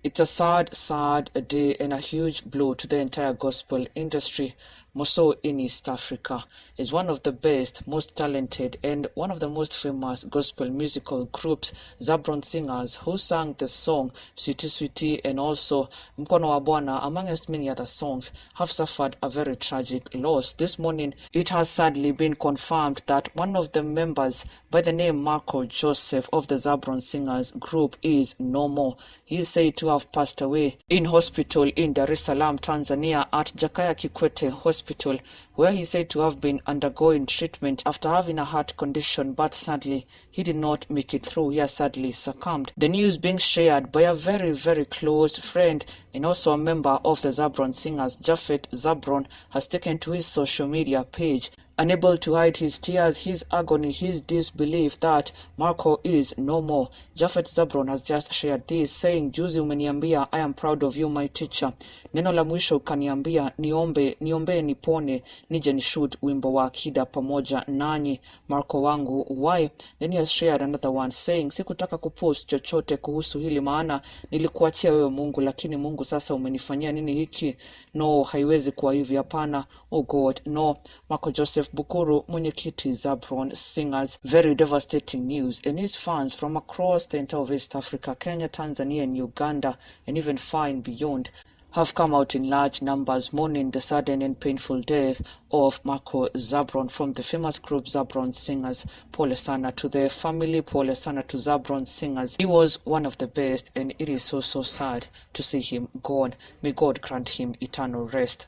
It's a sad day and a huge blow to the entire gospel industry, more so in East Africa. Is one of the best, most talented, and one of the most famous gospel musical groups, Zabron Singers, who sang the song Swetie Sweetie and also Mkono Wa Bwana, amongst many other songs, have suffered a very tragic loss. This morning, it has sadly been confirmed that one of the members, by the name Marco Joseph of the Zabron Singers group, is no more. He is said to have passed away in hospital in Dar es Salaam, Tanzania, at Jakaya Kikwete Hospital, where he said to have been undergoing treatment after having a heart condition, but sadly he did not make it through. He has sadly succumbed. The news being shared by a very close friend and also a member of the Zabron Singers, Japhet Zabron, has taken to his social media page. Unable to hide his tears, his agony, his disbelief that Marco is no more, Japhet Zabron has just shared this, saying, "Juzi umeniambia, I am proud of you my teacher. Neno la mwisho ukaniambia, niombe nipone, nije nishoot wimbo wa akida pamoja nanyi, Marco wangu, why?" Then he has shared another one saying, "Sikutaka kupost chochote kuhusu hili maana nilikuachia wewe Mungu, lakini Mungu sasa umenifanyia nini hiki? No, haiwezi kuwa hivi, hapana. Oh God, no." Marco Joseph Bukuru, mwenyekiti Zabron Singers. Very devastating news, and his fans from across the entire of East Africa, Kenya, Tanzania and Uganda, and even far and beyond, have come out in large numbers mourning the sudden and painful death of Marco Zabron from the famous group Zabron Singers. Pole sana to their family, pole sana to Zabron Singers. He was one of the best, and it is so sad to see him gone. May God grant him eternal rest.